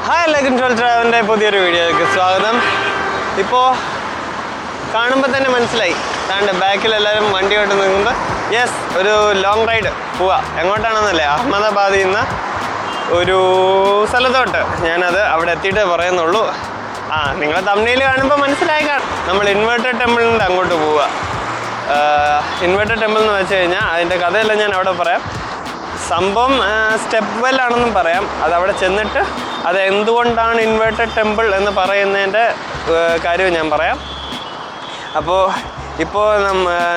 Hi എല്ലാവർക്കും troll ട്രാവലിൻ്റെ പുതിയൊരു വീഡിയോയ്ക്ക് സ്വാഗതം. ഇപ്പോൾ കാണുമ്പോൾ തന്നെ മനസ്സിലായി, താണ്ട് ബാക്കിൽ എല്ലാവരും വണ്ടി കൊണ്ട് നിൽക്കുമ്പോൾ യെസ് ഒരു ലോങ് റൈഡ് പോവാ. എങ്ങോട്ടാണെന്നല്ലേ, അഹമ്മദാബാദിൽ നിന്ന് ഒരു സ്ഥലത്തോട്ട്. ഞാനത് അവിടെ എത്തിയിട്ട് പറയുന്നുള്ളൂ. നിങ്ങൾ തമിഴിൽ കാണുമ്പോൾ മനസ്സിലായി കാണും. നമ്മൾ ഇൻവേർട്ടഡ് ടെമ്പിളിൻ്റെ അങ്ങോട്ട് പോവുക. ഇൻവേർട്ടഡ് ടെമ്പിൾ എന്ന് വെച്ച് കഴിഞ്ഞാൽ അതിൻ്റെ കഥയെല്ലാം ഞാൻ അവിടെ പറയാം. സംഭവം സ്റ്റെപ്പ് വെൽ ആണെന്നും പറയാം. അതവിടെ ചെന്നിട്ട് അത് എന്തുകൊണ്ടാണ് ഇൻവേർട്ടഡ് ടെമ്പിൾ എന്ന് പറയുന്നതിൻ്റെ കാര്യവും ഞാൻ പറയാം. അപ്പോൾ ഇപ്പോൾ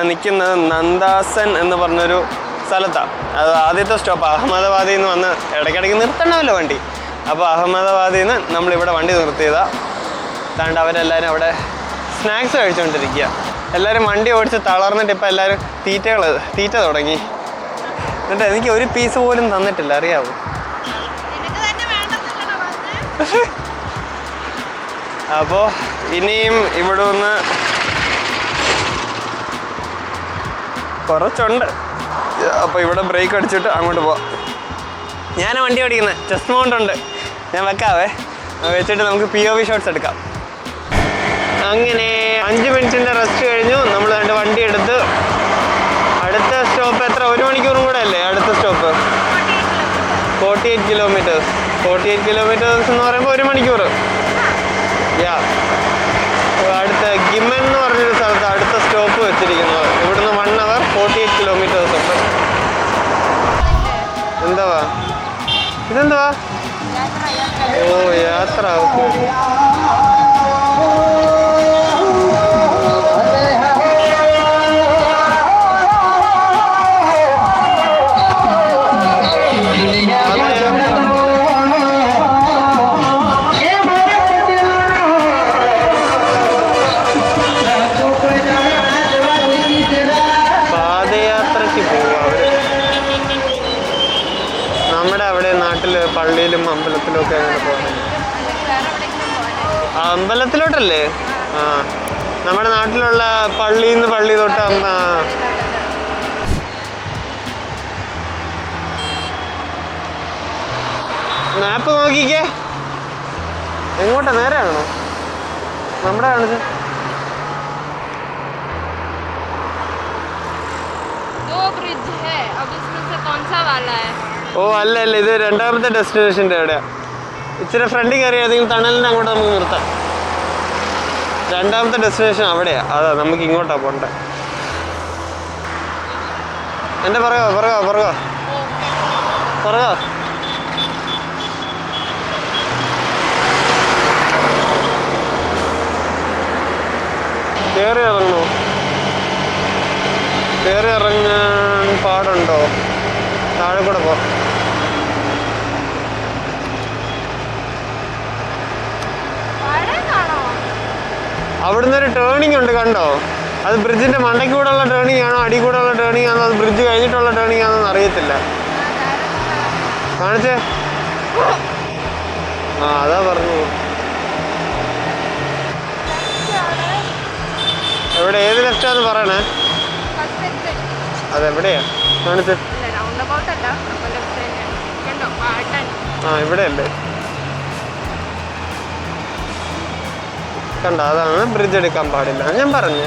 നിൽക്കുന്നത് നന്ദാസൻ എന്ന് പറഞ്ഞൊരു സ്ഥലത്താണ്. അത് ആദ്യത്തെ സ്റ്റോപ്പ്. അഹമ്മദാബാദിൽ നിന്ന് വന്ന് ഇടയ്ക്കിടയ്ക്ക് നിർത്തണമല്ലോ വണ്ടി. അപ്പോൾ അഹമ്മദാബാദിൽ നിന്ന് നമ്മളിവിടെ വണ്ടി നിർത്തിയതാണ്. താണ്ട് അവരെല്ലാവരും അവിടെ സ്നാക്സ് കഴിച്ചുകൊണ്ടിരിക്കുക. എല്ലാവരും വണ്ടി ഓടിച്ച് തളർന്നിട്ട് ഇപ്പോൾ എല്ലാവരും തീറ്റ തുടങ്ങി. എന്നിട്ട് എനിക്ക് ഒരു പീസ് പോലും തന്നിട്ടില്ല, അറിയാവോ? അപ്പോൾ ഇനിയും ഇവിടെ നിന്ന് കുറച്ചുണ്ട്. അപ്പോൾ ഇവിടെ ബ്രേക്ക് അടിച്ചിട്ട് അങ്ങോട്ട് പോവാം. ഞാൻ വണ്ടി ഓടിക്കുന്നത് ചെസ്റ്റ് മൗണ്ട് ഉണ്ട്, ഞാൻ വെക്കാവേ. വെച്ചിട്ട് നമുക്ക് POV ഷോട്ട്സ് എടുക്കാം. അങ്ങനെ 5 മിനിറ്റിൻ്റെ റെസ്റ്റ് കഴിഞ്ഞു. നമ്മൾ രണ്ട് വണ്ടി എടുത്ത് അടുത്ത സ്റ്റോപ്പ് എത്ര, 1 മണിക്കൂറും കൂടെ അല്ലേ അടുത്ത സ്റ്റോപ്പ്? 48 കിലോമീറ്റേഴ്സ്. 48 കിലോമീറ്റേഴ്സ് എന്ന് പറയുമ്പോൾ 1 മണിക്കൂർ. അടുത്ത ഗിമ്മൻ എന്ന് പറഞ്ഞൊരു സ്ഥലത്ത് അടുത്ത സ്റ്റോപ്പ് വെച്ചിരിക്കുന്നത്. ഇവിടുന്ന് 1 hour 48 കിലോമീറ്റേഴ്സ് ഉണ്ട്. എന്താവാ ഇതെന്തുവാ? ഓ യാത്ര. പള്ളിയിലും അമ്പലത്തിലും ഒക്കെ അങ്ങനെ പോകണം. അമ്പലത്തിലോട്ടല്ലേ? നമ്മുടെ നാട്ടിലുള്ള പള്ളിയിൽ നിന്ന് പള്ളി തൊട്ട് മാപ്പ് നോക്കിക്കേ. എങ്ങോട്ടാ, നേരെയാണോ നമ്മുടെ കാണിച്ചത്? ഓ അല്ല, ഇത് രണ്ടാമത്തെ ഡെസ്റ്റിനേഷൻ്റെ എവിടെയാ? ഇച്ചിരി ഫ്രണ്ടിൽ കയറി ഏതെങ്കിലും ടണലിൻ്റെ അങ്ങോട്ട് നമുക്ക് നിർത്താം. രണ്ടാമത്തെ ഡെസ്റ്റിനേഷൻ അവിടെയാ. അതാ നമുക്ക് ഇങ്ങോട്ടാ പോണ്ടേ. എൻ്റെ പറയോ കയറി ഇറങ്ങാൻ പാടുണ്ടോ? താഴെ കൂടെ പോ. അവിടുന്ന് ഒരു ടേണിംഗ് ഉണ്ട്, കണ്ടോ? അത് ബ്രിഡ്ജിന്റെ മണ്ടയ്ക്ക് കൂടെ ഉള്ള ടേണിംഗ് ആണോ അടി കൂടെ ഉള്ള ടേണിംഗ് ആണോ അത് ബ്രിഡ്ജ് കഴിഞ്ഞിട്ടുള്ള ടേണിംഗ് ആണോ എന്ന് അറിയത്തില്ല. കാണിച്ചേ. അതാ പറഞ്ഞു. എവിടെ, ഏത് ലെഫ്റ്റാന്ന് പറയണേ? അതെവിടെയാ കാണിച്ചേ? ഇവിടെയല്ലേ? കണ്ട, അതാണ് ബ്രിഡ്ജ് എടുക്കാൻ പാടില്ല ഞാൻ പറഞ്ഞു.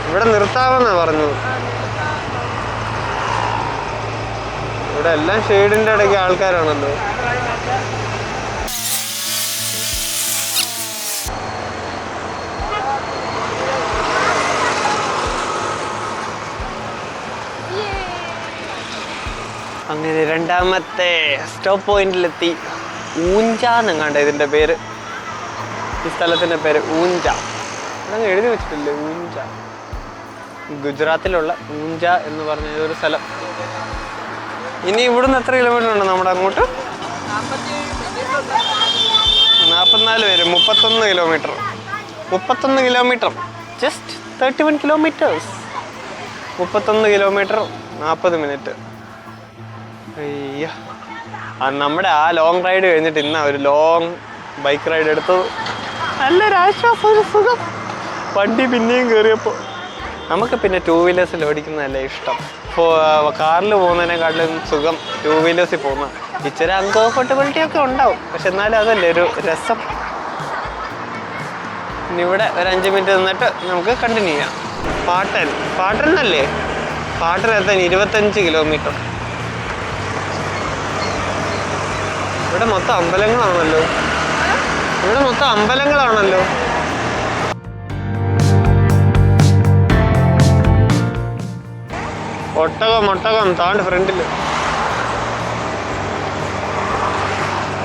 ഇവിടെ നിർത്താമെന്നാ പറഞ്ഞു. ഇവിടെ എല്ലാം ഷെയ്ഡിന്റെ ഇടയ്ക്ക് ആൾക്കാരാണല്ലോ. അങ്ങനെ രണ്ടാമത്തെ സ്റ്റോപ്പ് പോയിന്റിലെത്തി. ഊഞ്ചാന്നെങ്ങാണ്ട ഇതിന്റെ പേര്. ഈ സ്ഥലത്തിന്റെ പേര് ഊഞ്ച. അതങ്ങ് എഴുതി വെച്ചിട്ടില്ലേ, ഊഞ്ച. ഗുജറാത്തിലുള്ള ഊഞ്ച എന്ന് പറഞ്ഞ ഒരു സ്ഥലം. ഇനി ഇവിടുന്ന് എത്ര കിലോമീറ്റർ ഉണ്ട് നമ്മുടെ അങ്ങോട്ട്? 44 പേര്. 31 kilometre. Just 31 kilometres. 31 kilometre 40 minute. അയ്യ, നമ്മുടെ ആ ലോങ് റൈഡ് കഴിഞ്ഞിട്ട് ഇന്ന ഒരു ലോങ് ബൈക്ക് റൈഡ് എടുത്തത്. നല്ലൊരാശ്വാസം, ഒരു സുഖം. വണ്ടി പിന്നെയും കയറിയപ്പോൾ നമുക്ക് പിന്നെ 2 വീലേഴ്സിൽ ഓടിക്കുന്നതല്ലേ ഇഷ്ടം. കാറിൽ പോകുന്നതിനെക്കാട്ടിലും സുഖം 2 വീലേഴ്സിൽ പോകുന്ന. ഇച്ചിരി അൺകംഫർട്ടബിലിറ്റി ഒക്കെ ഉണ്ടാവും, പക്ഷെ എന്നാലും അതല്ലേ ഒരു രസം. ഇനി ഇവിടെ ഒരു 5 മിനിറ്റ് നിന്നിട്ട് നമുക്ക് കണ്ടിന്യൂ ചെയ്യാം. പാട്ടൻ എന്നല്ലേ? പാട്ടനെത്താൻ 25 കിലോമീറ്റർ. ഇവിടെ മൊത്തം അമ്പലങ്ങളാണല്ലോ. ഒട്ടകം താണ്ട് ഫ്രണ്ടില്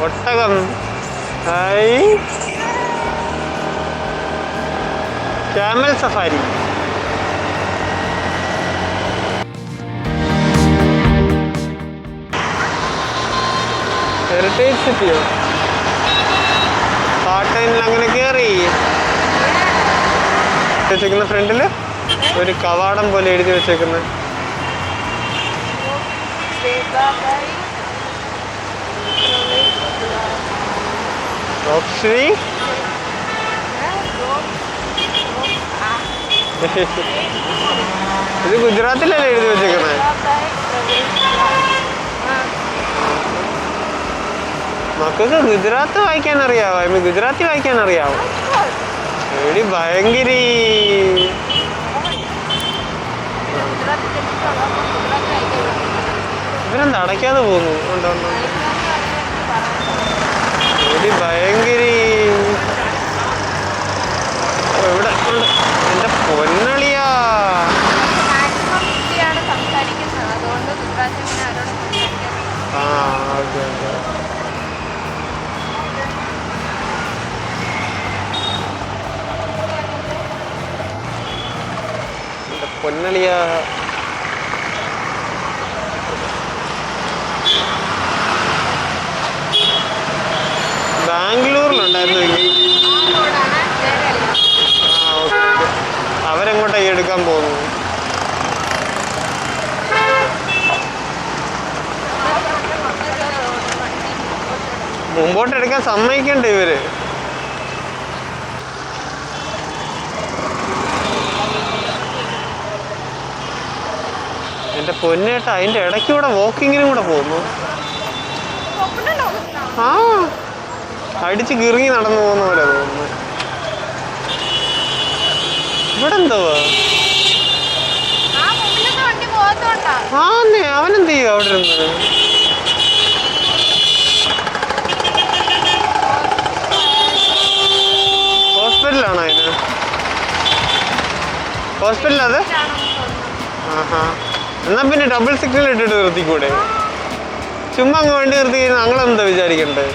ഒട്ടകം. Hi, camel safari. ഹെറിറ്റേജ് സിറ്റിയോ? പാട്ടനിൽ അങ്ങനെ കയറി വെച്ചേക്കുന്ന ഫ്രണ്ടില് ഒരു കവാടം പോലെ എഴുതി വെച്ചേക്കുന്ന റോക്ശ്രീ. ഇത് ഗുജറാത്തിലല്ലേ എഴുതി വെച്ചേക്കുന്നത്? മക്കൾക്ക് ഗുജറാത്ത് വായിക്കാൻ അറിയാവോ? ഗുജറാത്തി വായിക്കാൻ അറിയാവോ? എടി ഭയങ്കരി. ഇവരെന്താ അടയ്ക്കാതെ പോകുന്നു? എടി ഭയങ്കരി. ഇവിടെ എന്റെ പൊന്നളിയാ. ആ, ഓക്കെ ഓക്കെ. പൊന്നളിയാ. ബാംഗ്ലൂരിലുണ്ടായിരുന്നു. ആ, ഓക്കെ. അവരെങ്ങോട്ടാ ഈ എടുക്കാൻ പോകുന്നു? മുമ്പോട്ട് എടുക്കാൻ സമ്മതിക്കണ്ടേ ഇവര്? എന്റെ പൊന്നേട്ട, അതിന്റെ ഇടയ്ക്കൂടെ വാക്കിങ്ങിനും കൂടെ പോകുന്നു. ആ, അടിച്ച് കിറങ്ങി നടന്നു പോകുന്ന പോലെ തോന്നുന്നു. ഇവിടെ എന്തുവാ? ആന്നേ, അവനെന്ത് ചെയ്യും അവിടെ ഇരുന്നത്? ഹോസ്പിറ്റലാണോ അതിന്? ഹോസ്പിറ്റലത്? ആഹാ, എന്നാ പിന്നെ ഡബിൾ സിഗ്നൽ ഇട്ടിട്ട് നിർത്തിക്കൂടെ? ചുമ്മാ അങ്ങ് വണ്ടി നിർത്തി കഴിഞ്ഞാൽ ഞങ്ങളെന്താ വിചാരിക്കണ്ടേ?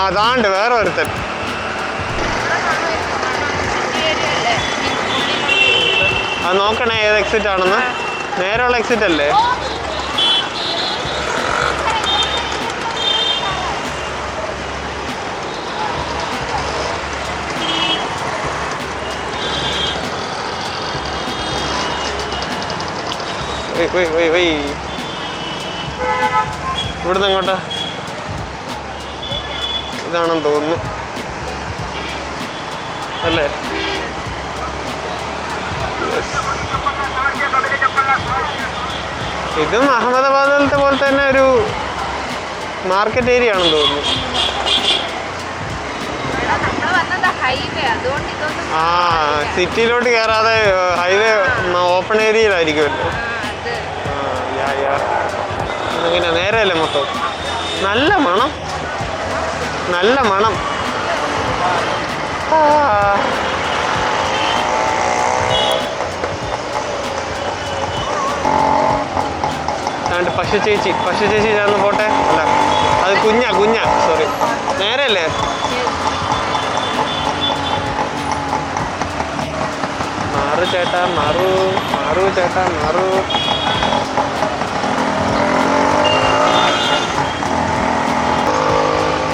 അതാണ്ട് വേറെ ഒരുത്തൻ. അത് നോക്കണേ ഏത് എക്സിറ്റ് ആണെന്ന്. നേരെയുള്ള എക്സിറ്റ് അല്ലേ? ഇവിടുന്ന് എങ്ങോട്ടാ? ഇതാണെന്ന് തോന്നുന്നു അല്ലേ? ഇതും അഹമ്മദാബാദിലത്തെ പോലെ തന്നെ ഒരു മാർക്കറ്റ് ഏരിയ ആണെന്ന് തോന്നുന്നു. ആ, സിറ്റിയിലോട്ട് കയറാതെ ഹൈവേ ഓപ്പൺ ഏരിയയിലായിരിക്കുമല്ലോ. അങ്ങനെ നേരെയല്ലേ മൊത്തം? നല്ല മണം. പശു ചേച്ചി ചേർന്ന് പോട്ടെ. അല്ല, അത് കുഞ്ഞ സോറി. നേരെയല്ലേ? മാറു ചേട്ടാ, മാറു ചേട്ടാ, മാറു.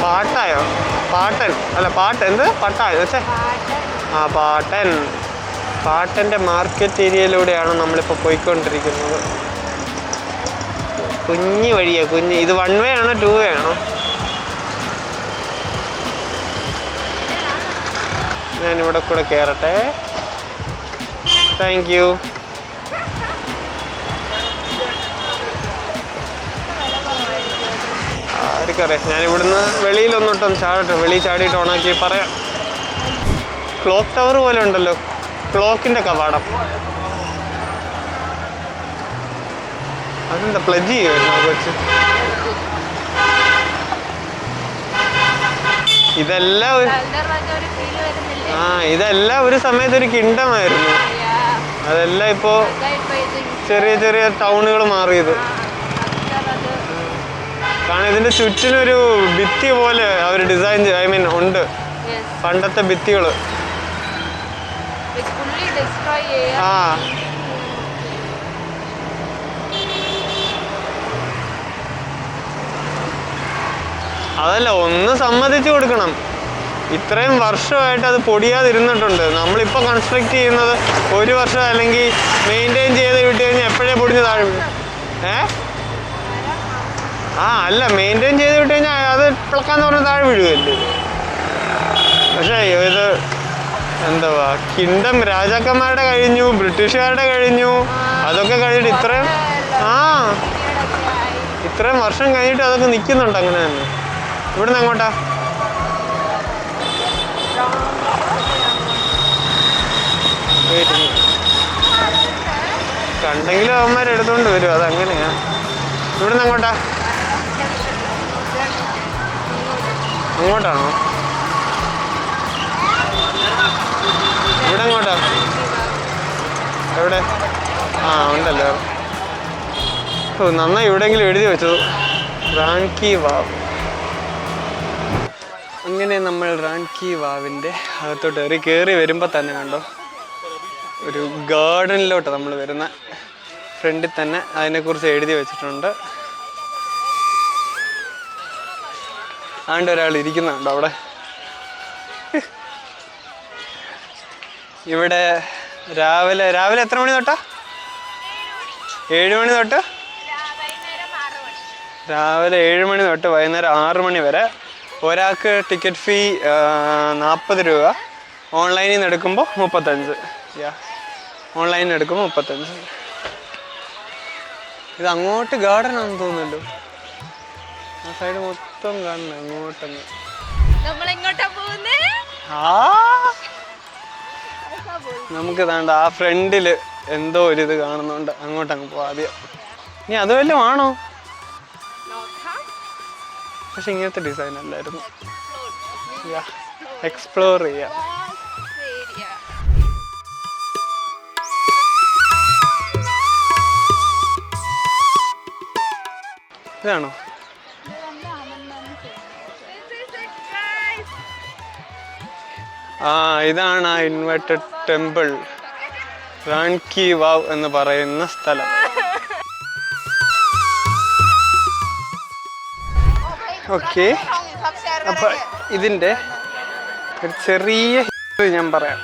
പാട്ടായോ? പാട്ടൻ അല്ല, പാട്ട് എന്ത്? പട്ടായോ? ആ, പാട്ടൻ. പാട്ടൻ്റെ മാർക്കറ്റ് ഏരിയയിലൂടെയാണ് നമ്മളിപ്പോൾ പോയിക്കൊണ്ടിരിക്കുന്നത്. കുഞ്ഞു വഴിയാണ്, കുഞ്ഞ്. ഇത് 1 വേ ആണോ 2 വേ ആണോ? ഞാനിവിടെ കൂടെ കയറട്ടെ. Thank you. ആർക്കറിയാം. ഞാനിവിടുന്ന് വെളിയിലൊന്നിട്ടും ചാടട്ടെ. വെളിയിൽ ചാടിയിട്ട് ഓണാക്കി പറയാം. ക്ലോക്ക് ടവർ പോലെ ഉണ്ടല്ലോ, ക്ലോക്കിൻ്റെ കവാടം. അതെന്താ പ്ലജ് ചെയ്യുമായിരുന്നു കൊച്ച്? ഇതെല്ലാം ഇതെല്ലാം ഒരു സമയത്ത് ഒരു കിണ്ടമായിരുന്നു. അതെല്ലാം ഇപ്പോ ചെറിയ ചെറിയ ടൗണുകൾ മാറിയത്. കാരണം ഇതിന്റെ ചുറ്റിനൊരു ഭിത്തി പോലെ അവർ ഡിസൈൻ ഉണ്ട്. പണ്ടത്തെ ഭിത്തികള്. ആ അതല്ല, ഒന്ന് സമ്മതിച്ചു കൊടുക്കണം. ഇത്രയും വർഷമായിട്ട് അത് പൊടിയാതിരുന്നിട്ടുണ്ട്. നമ്മളിപ്പോൾ കൺസ്ട്രക്ട് ചെയ്യുന്നത് 1 വർഷം അല്ലെങ്കിൽ മെയിൻറ്റെയിൻ ചെയ്ത് വിട്ട് കഴിഞ്ഞാൽ എപ്പോഴേ പൊടിഞ്ഞ് താഴെ വീഴും. അല്ല, മെയിൻറ്റെയിൻ ചെയ്ത് വിട്ട് കഴിഞ്ഞാൽ അത് പിളക്കാന്ന് പറഞ്ഞാൽ താഴെ വീഴുകയല്ലേ. പക്ഷേ ഇത് എന്തുവാ, കിങ്ഡം രാജാക്കന്മാരുടെ കഴിഞ്ഞു, ബ്രിട്ടീഷുകാരുടെ കഴിഞ്ഞു. അതൊക്കെ കഴിഞ്ഞിട്ട് ഇത്രയും വർഷം കഴിഞ്ഞിട്ട് അതൊക്കെ നിൽക്കുന്നുണ്ട് അങ്ങനെ തന്നെ. ഇവിടുന്ന് അങ്ങോട്ടാ? കണ്ടെങ്കിലും അവന്മാരെടുത്തോണ്ട് വരും, അതങ്ങനെയാ. ഇവിടുന്ന് അങ്ങോട്ടാ? അങ്ങോട്ടാണോ? ഇവിടെ അങ്ങോട്ടാ? എവിടെ? ഉണ്ടല്ലോ. നന്നായി എവിടെയെങ്കിലും എഴുതി വെച്ചത്. റാൻകി വാവ്. അങ്ങനെ നമ്മൾ റാൻകി വാവിൻ്റെ അകത്തോട്ട് കയറി വരുമ്പോൾ തന്നെ കണ്ടോ, ഒരു ഗാർഡനിലോട്ട് നമ്മൾ വരുന്ന ഫ്രണ്ടിൽ തന്നെ അതിനെക്കുറിച്ച് എഴുതി വെച്ചിട്ടുണ്ട്. ആണ്ട് ഒരാൾ ഇരിക്കുന്നുണ്ടോ അവിടെ. ഇവിടെ രാവിലെ എത്ര മണി തൊട്ടാ? 7 മണി തൊട്ട്? രാവിലെ 7 മണി തൊട്ട് വൈകുന്നേരം 6 മണി വരെ. ഒരാൾക്ക് ടിക്കറ്റ് ഫീ 40 രൂപ. ഓൺലൈനിൽ നിന്ന് എടുക്കുമ്പോൾ 35. ഓൺലൈനിൽ നിന്ന് എടുക്കുമ്പോൾ 35. ഇത് അങ്ങോട്ട് ഗാർഡൻ ആണെന്ന് തോന്നുന്നല്ലോ. ആ സൈഡ് മൊത്തം കാണണം. അങ്ങോട്ടങ്ങ് നമുക്ക് താണ്ട ആ ഫ്രണ്ടിൽ എന്തോ ഒരിത് കാണുന്നുണ്ട്. അങ്ങോട്ടങ്ങ് പോവാം ആദ്യം. ഇനി അത് വല്ലതും ആണോ? പക്ഷെ ഇങ്ങനത്തെ ഡിസൈൻ അല്ലായിരുന്നു. എക്സ്പ്ലോർ ചെയ്യാം. ഇതാണോ? ഇതാണ് ആ ഇൻവെർട്ടഡ് ടെമ്പിൾ, റാൻകി വാവ് എന്ന് പറയുന്ന സ്ഥലം. ഓക്കെ, അപ്പൊ ഇതിൻ്റെ ഒരു ചെറിയ ഞാൻ പറയാം.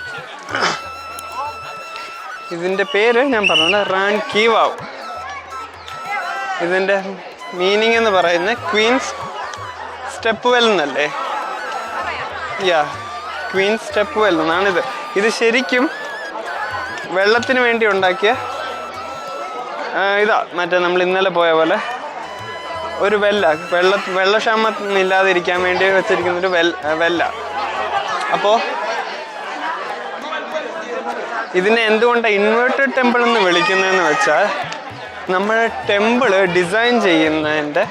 ഇതിൻ്റെ പേര് ഞാൻ പറഞ്ഞത് റാൻകി വാവ്. ഇതിൻ്റെ മീനിങ് എന്ന് പറയുന്നത് ക്വീൻസ് സ്റ്റെപ്പ് വെൽ എന്നല്ലേ? ക്വീൻസ് സ്റ്റെപ്പ് വെൽ എന്നാണിത്. ഇത് ശരിക്കും വെള്ളത്തിന് വേണ്ടി ഉണ്ടാക്കിയ മറ്റേ നമ്മൾ ഇന്നലെ പോയ പോലെ ഒരു വെള്ളക്ഷാമം ഇല്ലാതിരിക്കാൻ വേണ്ടി വെച്ചിരിക്കുന്നൊരു വെല്ല. അപ്പോൾ ഇതിനെ എന്തുകൊണ്ടാണ് ഇൻവേർട്ടഡ് ടെമ്പിൾ എന്ന് വിളിക്കുന്നതെന്ന് വെച്ചാൽ, നമ്മുടെ ടെമ്പിള് ഡിസൈൻ ചെയ്യുന്നതിൻ്റെ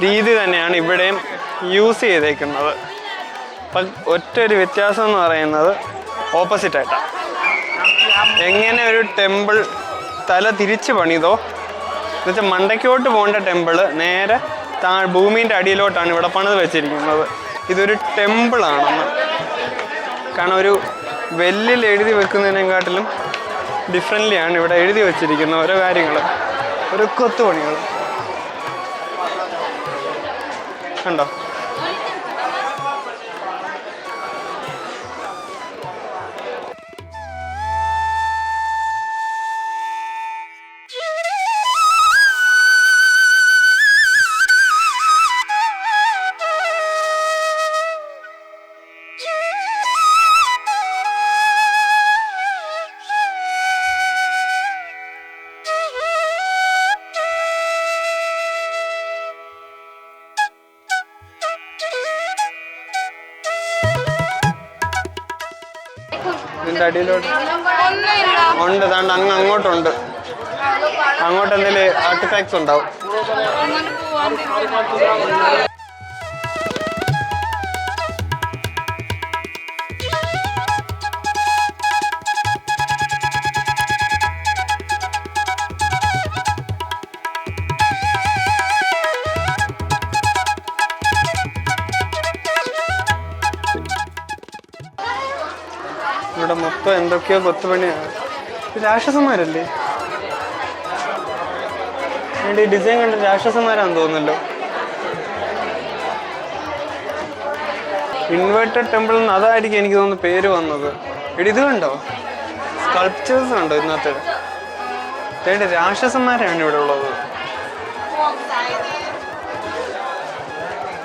രീതി തന്നെയാണ് ഇവിടെയും യൂസ് ചെയ്തേക്കുന്നത്. അപ്പം ഒറ്റൊരു വ്യത്യാസം എന്ന് പറയുന്നത് ഓപ്പോസിറ്റായിട്ടാണ്. എങ്ങനെ ഒരു ടെമ്പിൾ തല തിരിച്ച് പണിതോ, എന്നുവെച്ചാൽ മണ്ടയ്ക്കോട്ട് പോകേണ്ട ടെമ്പിള് നേരെ ഭൂമിൻ്റെ അടിയിലോട്ടാണ് ഇവിടെ പണിത് വെച്ചിരിക്കുന്നത്. ഇതൊരു ടെമ്പിളാണെന്ന്. കാരണം ഒരു വെല്ലിൽ എഴുതി വെക്കുന്നതിനെക്കാട്ടിലും ഡിഫറെൻ്റ്ലിയാണ് ഇവിടെ എഴുതി വെച്ചിരിക്കുന്ന ഓരോ കാര്യങ്ങൾ, ഓരോ കൊത്തുപണികൾ. കണ്ടോ? അടിയിലോട്ട് ഉണ്ട്. താണ്ട് അങ്ങ് അങ്ങോട്ടുണ്ട്. അങ്ങോട്ട് എന്തെങ്കിലും ആർട്ടിഫാക്ട്സ് ഉണ്ടാവും. ഇവിടെ മൊത്തം എന്തൊക്കെയോ കൊത്തുപണിയാണ്. രാക്ഷസന്മാരല്ലേ? ഈ ഡിസൈൻ കണ്ട് രാക്ഷസന്മാരാന്ന് തോന്നുന്നല്ലോ. ഇൻവേർട്ടഡ് ടെമ്പിൾ എന്ന് അതായിരിക്കും എനിക്ക് തോന്നുന്നു പേര് വന്നത്. ഇത് കണ്ടോ, സ്കൾപ്ചേഴ്സ് കണ്ടോ ഇന്നത്തെ? രാക്ഷസന്മാരാണ് ഇവിടെ ഉള്ളത്.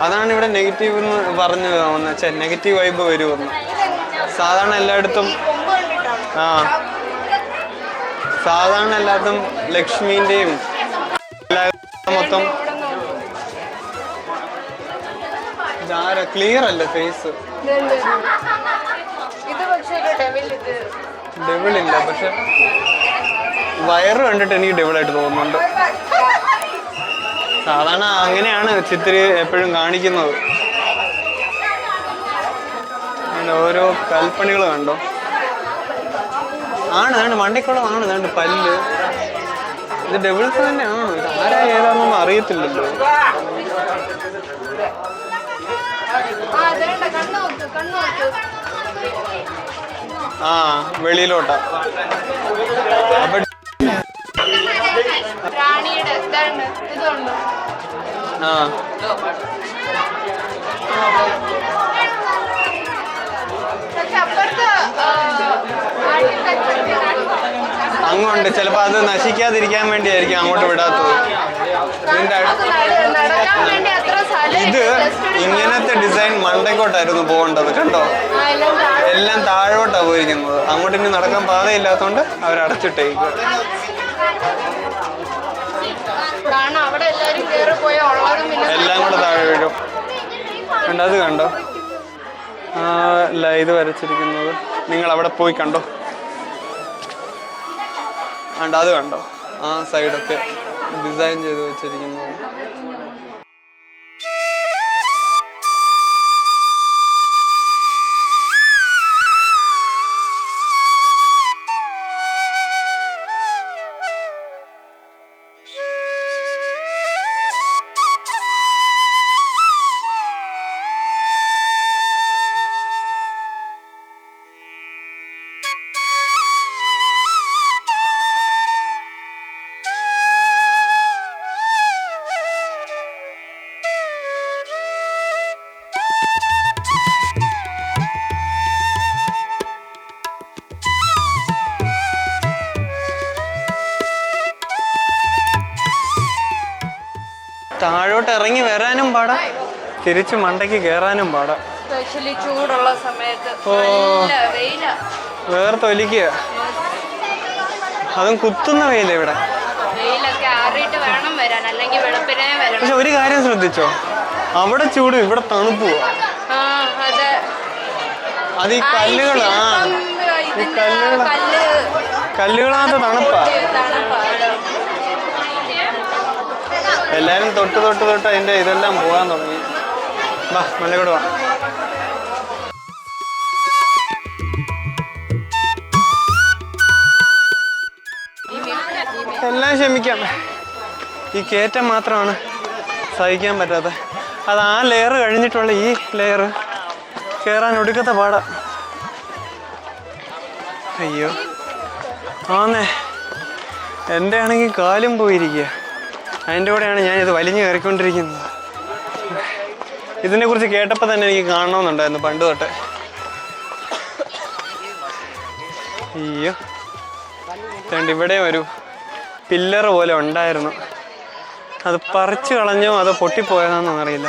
അതാണ് ഇവിടെ നെഗറ്റീവ് എന്ന് പറഞ്ഞു തോന്നുന്നത്. നെഗറ്റീവ് വൈബ് വരുമെന്ന്. സാധാരണ എല്ലായിടത്തും സാധാരണ എല്ലായിടത്തും ലക്ഷ്മീന്റെയും മൊത്തം ക്ലിയർ അല്ല ഫേസ്. ഡെവിളില്ല, പക്ഷെ വയറ് കണ്ടിട്ട് എനിക്ക് ഡെവിളായിട്ട് തോന്നുന്നുണ്ട്. സാധാരണ അങ്ങനെയാണ് ചിത്രി എപ്പോഴും കാണിക്കുന്നത്. ഓരോ കൽപ്പണികൾ കണ്ടോ? ആണ് വണ്ടിക്കുള്ളതാണ്. ഇതാണ്ട് പല്ല്. ഇത് ഡെവിൾസ് തന്നെയാണോ? ഇത് ആരാ ഏതാണെന്നൊന്നും അറിയത്തില്ലല്ലോ. ആ വെളിയിലോട്ടാ. അപ്പൊ അങ്ങോട്ട് ചിലപ്പോ അത് നശിക്കാതിരിക്കാൻ വേണ്ടിയായിരിക്കും അങ്ങോട്ട് വിടാത്തത്. ഇത് ഇങ്ങനത്തെ ഡിസൈൻ മണ്ടക്കോട്ടായിരുന്നു പോകേണ്ടത്. കണ്ടോ, എല്ലാം താഴോട്ടാ പോയിരിക്കുന്നത്. അങ്ങോട്ട് ഇനി നടക്കാൻ പാതയില്ലാത്തോണ്ട് അവരടച്ചിട്ടേക്കും. എല്ലാം കൂടെ താഴെ വീഴും. കണ്ടോ, അത് കണ്ടോ? ഇത് വരച്ചിരിക്കുന്നത് നിങ്ങൾ അവിടെ പോയി കണ്ടോ? അത് കണ്ടോ? ആ സൈഡൊക്കെ ഡിസൈൻ ചെയ്ത് വെച്ചിരിക്കുന്നത്. താഴോട്ട് ഇറങ്ങി വരാനും പാടാ, തിരിച്ച് മണ്ടയ്ക്ക് കയറാനും പാടാ. ചൂടുള്ള സമയത്ത് വേർത്തൊലിക്കുക. അതും കുത്തുന്ന വെയില ഇവിടെ. പക്ഷെ ഒരു കാര്യം ശ്രദ്ധിച്ചോ, അവിടെ ചൂട് ഇവിടെ തണുപ്പ്. അത് ഈ കല്ലുകളാ, ഈ കല്ലുകളാത്ത തണുപ്പാ. എല്ലാരും തൊട്ട് അതിന്റെ ഇതെല്ലാം പോകാൻ തുടങ്ങി. വാ മലയോട് വാ. എല്ലാം ക്ഷമിക്കാം. ഈ കയറ്റം മാത്രമാണ് സഹിക്കാൻ പറ്റാത്ത. അത് ആ ലെയർ കഴിഞ്ഞിട്ടുള്ള ഈ ലെയർ കയറാൻ ഒടുക്കത്തെ പാടാ. അയ്യോ ആന്നേ, എൻ്റെ ആണെങ്കിൽ കാലും പോയിരിക്കുക. അതിൻ്റെ കൂടെയാണ് ഞാനിത് വലിഞ്ഞു കയറിക്കൊണ്ടിരിക്കുന്നത്. ഇതിനെക്കുറിച്ച് കേട്ടപ്പോൾ തന്നെ എനിക്ക് കാണണമെന്നുണ്ടായിരുന്നു പണ്ട് തൊട്ട്. അയ്യോ, ഇവിടെ ഒരു പില്ലർ പോലെ ഉണ്ടായിരുന്നു. അത് പറിച്ചു കളഞ്ഞോ അതോ പൊട്ടിപ്പോയതാണെന്നൊന്നും അറിയില്ല.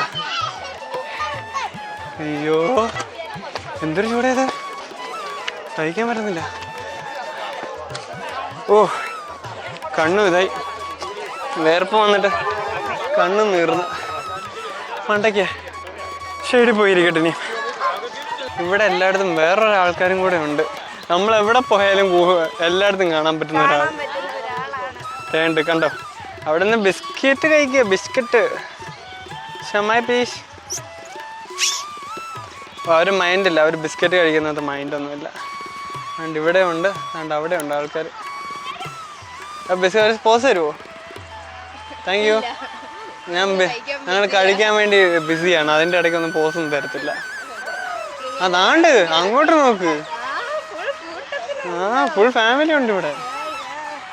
അയ്യോ എന്തൊരു ചൂടേത്, സഹിക്കാൻ പറ്റുന്നില്ല. ഓ കണ്ണു ഇതായി, വേർപ്പ് വന്നിട്ട് കണ്ണും നീർന്നു. മണ്ടയ്ക്ക് ഷെയ്ഡിൽ പോയിരിക്കട്ടെ. ഇനി ഇവിടെ എല്ലായിടത്തും വേറൊരാൾക്കാരും കൂടെ ഉണ്ട്. നമ്മൾ എവിടെ പോയാലും എല്ലായിടത്തും കാണാൻ പറ്റുന്ന ഒരാൾ. വേണ്ട കണ്ടോ, അവിടെ നിന്ന് ബിസ്ക്കറ്റ് കഴിക്കുക. ബിസ്ക്കറ്റ് ഷമായി പീസ്. അവർ മൈൻഡില്ല, അവർ ബിസ്ക്കറ്റ് കഴിക്കുന്നത് മൈൻഡൊന്നുമില്ല. അതുകൊണ്ട് ഇവിടെ ഉണ്ട്, അതുകൊണ്ട് അവിടെ ഉണ്ട് ആൾക്കാർ. ബിസ്ക്കറ്റ് പോസ് തരുമോ? Thank you. ഞങ്ങൾ കഴിക്കാൻ വേണ്ടി ബിസിയാണ്, അതിൻ്റെ ഇടയ്ക്കൊന്നും പോസൊന്നും തരത്തില്ല. അതാണ്ട് അങ്ങോട്ട് നോക്ക്. ഫുൾ ഫാമിലി ഉണ്ട് ഇവിടെ.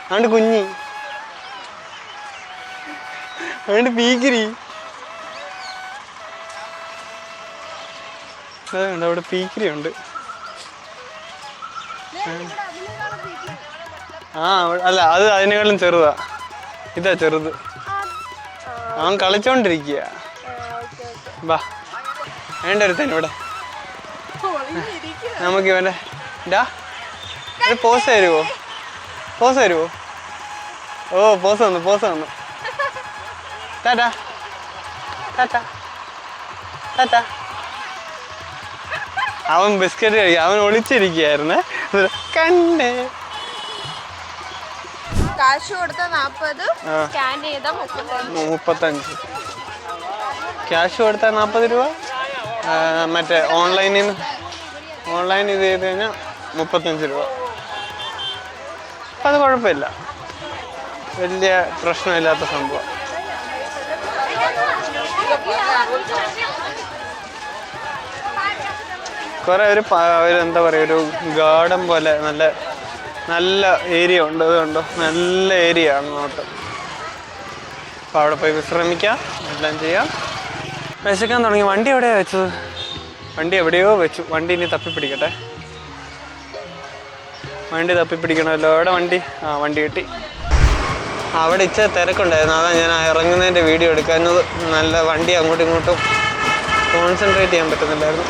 അതുകൊണ്ട് കുഞ്ഞി, അതുകൊണ്ട് പീക്കിരി. അതുകൊണ്ട് അവിടെ പീക്കിരി ഉണ്ട്. അല്ല, അത് അതിനേക്കാളും ചെറുതാ. ഇതാ ചെറുത്. അവൻ കളിച്ചോണ്ടിരിക്കുക. ബാ, വേണ്ട ഒരുത്തൻ ഇവിടെ. നമുക്ക് ഇവൻ്റെ പോസ് തരുമോ? പോസ് തരുമോ? ഓ, പോസ് വന്നു, പോസ് വന്നു. ടാറ്റാ ടാറ്റാ ടാറ്റാ. അവൻ ബിസ്ക്കറ്റ് കഴിക്കുക. അവൻ ഒളിച്ചിരിക്കുകയായിരുന്നേ. കണ്ടേ, കാശ് കൊടുത്ത 40, സ്കാൻ ചെയ്ത 35. ക്യാഷ് കൊടുത്താൽ 40 രൂപ. മറ്റേ ഓൺലൈൻ ഇത് ചെയ്ത് കഴിഞ്ഞാൽ 35 രൂപ. അപ്പം അത് കുഴപ്പമില്ല, വലിയ പ്രശ്നമില്ലാത്ത സംഭവം. കുറേ ഒരു എന്താ പറയുക, ഒരു ഗാർഡൻ പോലെ നല്ല ഏരിയ ഉണ്ട്. അതുകൊണ്ടോ നല്ല ഏരിയ അങ്ങോട്ട്. അപ്പോൾ അവിടെ പോയി വിശ്രമിക്കാം, എല്ലാം ചെയ്യാം. വിശക്കാൻ തുടങ്ങി. വണ്ടി എവിടെയാണ് വെച്ചത്? വണ്ടി എവിടെയോ വെച്ചു. വണ്ടി ഇനി തപ്പിപ്പിടിക്കട്ടെ. വണ്ടി തപ്പിപ്പിടിക്കണമല്ലോ. എവിടെ വണ്ടി? വണ്ടി കിട്ടി. അവിടെ ഇച്ചിരി തിരക്കുണ്ടായിരുന്നു, അതാണ് ഞാൻ ഇറങ്ങുന്നതിൻ്റെ വീഡിയോ എടുക്കുന്നത്. നല്ല വണ്ടി അങ്ങോട്ടും ഇങ്ങോട്ടും കോൺസെൻട്രേറ്റ് ചെയ്യാൻ പറ്റുന്നില്ലായിരുന്നു.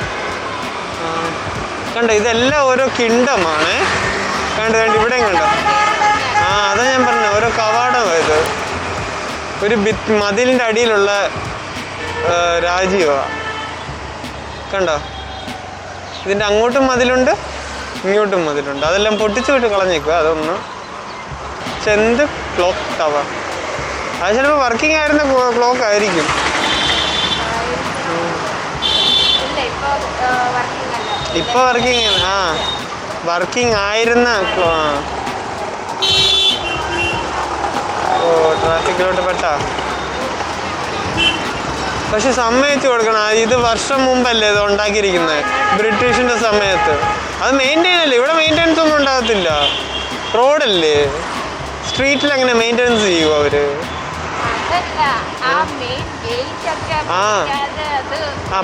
കണ്ടോ, ഇതെല്ലാം ഓരോ കിങ്ഡമാണ്. കണ്ടോ, ഇവിടെയും കണ്ടോ. അതാ ഞാൻ പറഞ്ഞത്, ഓരോ കവാടമാണ് ഇത്. ഒരു മതിലിൻ്റെ അടിയിലുള്ള രാജ്യമാണ്. കണ്ടോ, ഇതിൻ്റെ അങ്ങോട്ടും മതിലുണ്ട്, ഇങ്ങോട്ടും മതിലുണ്ട്. അതെല്ലാം പൊട്ടിച്ചു വിട്ട് കളഞ്ഞേക്കുക. അതൊന്ന് ചെന്ത് ക്ലോക്ക് ടവർ. അത് ചിലപ്പോൾ വർക്കിംഗ് ആയിരുന്ന ക്ലോക്ക് ആയിരിക്കും. ഇപ്പോൾ വർക്കിംഗ് ആയിരുന്ന ട്രാഫിക്കിലോട്ട് പെട്ടാ. പക്ഷെ സമ്മതിച്ചു കൊടുക്കണം, ഇത് വർഷം മുമ്പല്ലേ ഇത് ഉണ്ടാക്കിയിരിക്കുന്നത്, ബ്രിട്ടീഷിന്റെ സമയത്ത്. അത് മെയിൻറ്റെയിൻ അല്ലേ, ഇവിടെ മെയിൻ്റെനൻസ് ഒന്നും ഉണ്ടാകത്തില്ല. റോഡല്ലേ, സ്ട്രീറ്റിൽ അങ്ങനെ മെയിൻ്റെനൻസ് ചെയ്യുമോ അവര്?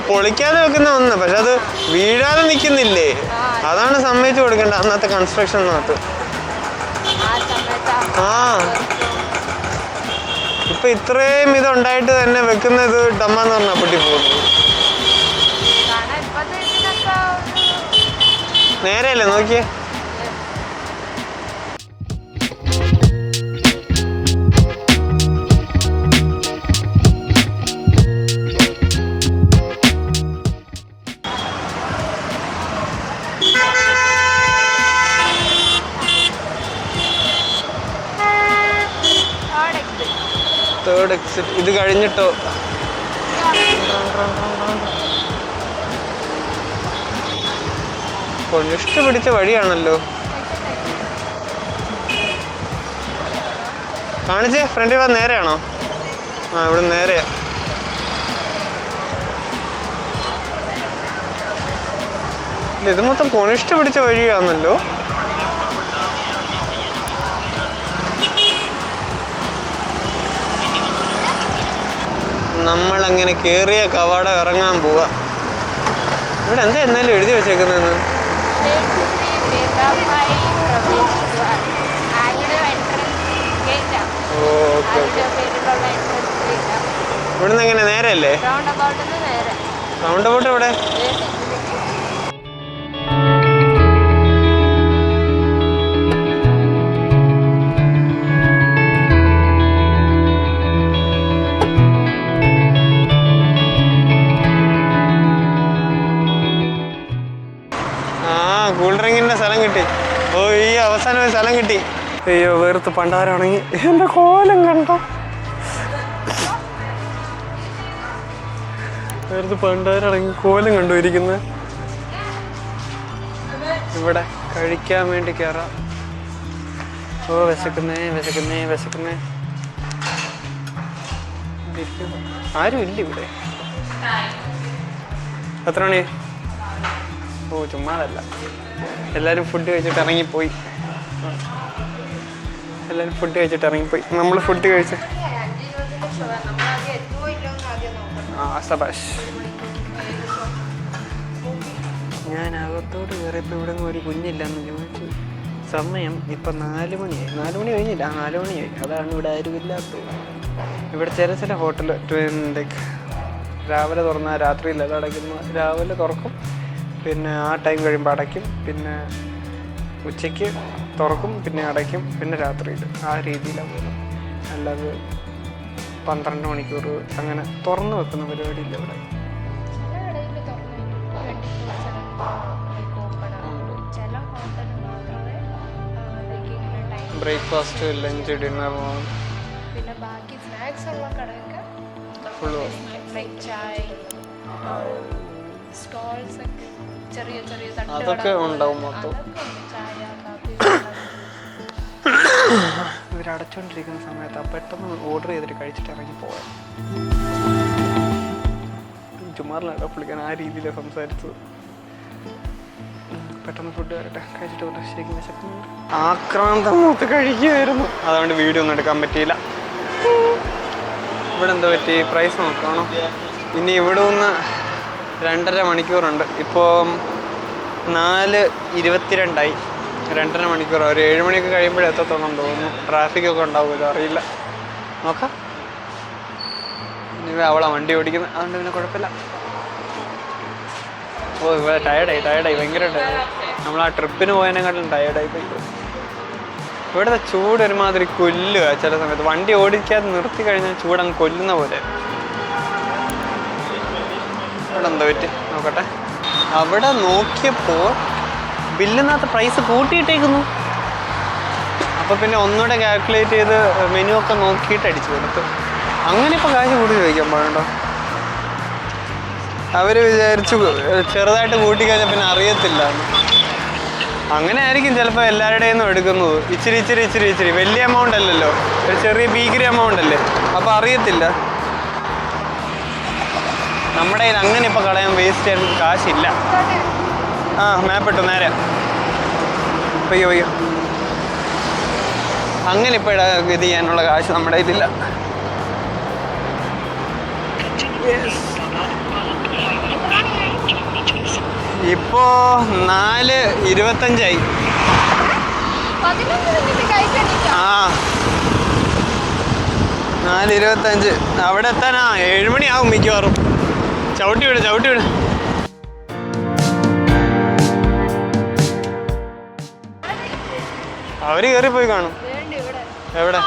പൊളിക്കാതെ വെക്കുന്ന ഒന്ന്, പക്ഷെ അത് വീഴാതെ നിൽക്കുന്നില്ലേ, അതാണ് സമ്മതിച്ചു കൊടുക്കേണ്ടത് അന്നത്തെ കൺസ്ട്രക്ഷനകത്ത്. ഇപ്പൊ ഇത്രയും ഇതുണ്ടായിട്ട് തന്നെ വെക്കുന്നത് ഡമ്മാന്ന് പറഞ്ഞാൽ പൊട്ടി പോകുന്നു. നേരെയല്ലേ നോക്കിയേ. Third exit. ഇത് കഴിഞ്ഞിട്ടോ? കൊണ്ടിഷ്ട പിടിച്ച വഴിയാണല്ലോ. കാണിച്ചേ, ഫ്രണ്ടിൽ വാ. നേരെയാണോ? ഇവിടെ നേരെയാ. ഇത് മൊത്തം കൊണിഷ്ട പിടിച്ച വഴിയാണല്ലോ. നമ്മളങ്ങനെ കേറിയ കവാടം ഇറങ്ങാൻ പോവാ. ഇവിടെ എന്താ എന്നാലും എഴുതി വെച്ചേക്കുന്നതെന്ന്? ഇവിടുന്ന് എങ്ങനെ നേരെയല്ലേ? റൗണ്ട് അബൌട്ട് എവിടെ? കൂൾ ഡ്രിങ്കിന്റെ സ്ഥലം കിട്ടി. അവസാനം ഒരു സ്ഥലം കിട്ടി. അയ്യോ വേർത്ത് പണ്ടാരാണെങ്കിൽ എൻ്റെ കോലം കണ്ടോ, വേർത്ത് പണ്ടാരാണെങ്കിൽ കോലം കണ്ടു ഇരിക്കുന്നത്. ഇവിടെ കഴിക്കാൻ വേണ്ടി കയറാം. ഓ വിശക്കുന്നേ വിശക്കുന്നേ വിശക്കുന്നേ. ആരും ഇല്ല ഇവിടെ. എത്ര മണി? ഓ ചുമ്മാതല്ല, എല്ലാവരും ഫുഡ് കഴിച്ചിട്ട് ഇറങ്ങിപ്പോയി. നമ്മൾ ഫുഡ് കഴിച്ച് സബാഷ്. ഞാൻ അകത്തോട്ട് കയറിയപ്പോൾ ഇവിടെ നിന്ന് ഒരു കുഞ്ഞില്ലെന്ന് ചോദിച്ചു. സമയം ഇപ്പം 4 മണിയായി. 4 മണി കഴിഞ്ഞില്ല, 4 മണിയായി. അതാണ് ഇവിടെ ആരും ഇല്ലാത്തത്. ഇവിടെ ചില ഹോട്ടൽ ലൈക്ക് രാവിലെ തുറന്നാൽ രാത്രിയിലല്ല അടയ്ക്കുന്നു. രാവിലെ തുറക്കും, പിന്നെ ആ ടൈം കഴിയുമ്പോൾ അടയ്ക്കും, പിന്നെ ഉച്ചയ്ക്ക് തുറക്കും, പിന്നെ അടയ്ക്കും, പിന്നെ രാത്രിയിൽ. ആ രീതിയിലാണ് പോകുന്നത്. അല്ലാതെ 12 മണിക്കൂർ അങ്ങനെ തുറന്നു വെക്കുന്ന പരിപാടിയില്ല ഇവിടെ. ബ്രേക്ക്ഫാസ്റ്റ്, ലഞ്ച്, ഡിന്നർ, പിന്നെ ബാക്കി സ്നാക്സ് ഉള്ള കടയൊക്കെ ഫുള്ള് ചായ സ്റ്റോൾസ് ഒക്കെ ചെറിയ ചെറിയ അതൊക്കെ ഉണ്ടാവും മൊത്തം. ചായ കാപ്പി ഇവരടച്ചോണ്ടിരിക്കുന്ന സമയത്ത് പെട്ടെന്ന് ഓർഡർ ചെയ്തിട്ട് കഴിച്ചിട്ട് ഇറങ്ങി പോകാൻ. ചുമ്മാറിലാണ് പുള്ളിക്കാൻ ആ രീതിയിലാണ് സംസാരിച്ചത്. പെട്ടെന്ന് ഫുഡ് വരട്ടെ, കഴിച്ചിട്ട് കൊണ്ട് ശരിക്കും വിശക്കുന്നുണ്ട്. ആക്രാന്തം മൂത്ത് കഴിക്കുമായിരുന്നു, അതുകൊണ്ട് വീഡിയോ ഒന്നും എടുക്കാൻ പറ്റിയില്ല. ഇവിടെ എന്താ പറ്റി? പ്രൈസ് നോക്കണോ? ഇനി ഇവിടെ നിന്ന് 2.5 മണിക്കൂറുണ്ട്. ഇപ്പോൾ 4:22 2.5 മണിക്കൂർ. ഒരു 7 മണിയൊക്കെ കഴിയുമ്പോഴേ എത്തത്തോളം തോന്നുന്നു. ട്രാഫിക്കൊക്കെ ഉണ്ടാവുമല്ലോ, അറിയില്ല. നോക്കാം. ഇനി അവളാ വണ്ടി ഓടിക്കുന്നത്, അതുകൊണ്ട് പിന്നെ കുഴപ്പമില്ല. ഓ ഇവിടെ ടയർഡായി ഭയങ്കര ടയർഡായി. നമ്മൾ ആ ട്രിപ്പിന് പോയതിനെക്കാട്ടിലും ടയർഡായി പോയി. ഇവിടുത്തെ ചൂട് ഒരുമാതിരി കൊല്ലുക ചില സമയത്ത്. വണ്ടി ഓടിക്കാതെ നിർത്തി കഴിഞ്ഞാൽ ചൂടങ്ങ് കൊല്ലുന്ന പോലെ. ഇവിടെ എന്താ പറ്റി നോക്കട്ടെ. അവിടെ നോക്കിയപ്പോൾ ബില്ലിനകത്ത് പ്രൈസ് കൂട്ടിയിട്ടേക്കുന്നു. അപ്പോൾ പിന്നെ ഒന്നുകൂടെ കാൽക്കുലേറ്റ് ചെയ്ത് മെനു ഒക്കെ നോക്കിയിട്ട് അടിച്ചു കൊടുത്തു. അങ്ങനെ ഇപ്പോൾ കാശ് കൂടി ചോദിക്കാൻ പാടുണ്ടോ? അവർ വിചാരിച്ചു ചെറുതായിട്ട് കൂട്ടിക്കഴിഞ്ഞാൽ പിന്നെ അറിയത്തില്ല. അങ്ങനെ ആയിരിക്കും ചിലപ്പോൾ എല്ലാവരുടെയും നിന്നും എടുക്കുന്നത്. ഇച്ചിരി വലിയ എമൗണ്ട് അല്ലല്ലോ, ഒരു ചെറിയ ഭീകര എമൗണ്ട് അല്ലേ, അപ്പോൾ അറിയത്തില്ല. നമ്മുടെ കയ്യിൽ അങ്ങനെ ഇപ്പോൾ കളയാൻ വേസ്റ്റ് ചെയ്യാൻ കാശില്ല. ആ മാപ്പ് ഇട്ടു നേരെ. അയ്യോ അങ്ങനെ ഇപ്പോൾ ഇത് ചെയ്യാനുള്ള കാശ് നമ്മുടെ കയ്യിലില്ല. ഇപ്പോ 4:25. ആ 4:25. അവിടെ എത്താനാ 7 മണിയാവും മിക്കവാറും. ചവിട്ടി വിട്. അവര് കയറിപ്പോയി കാണും. എവിടെ?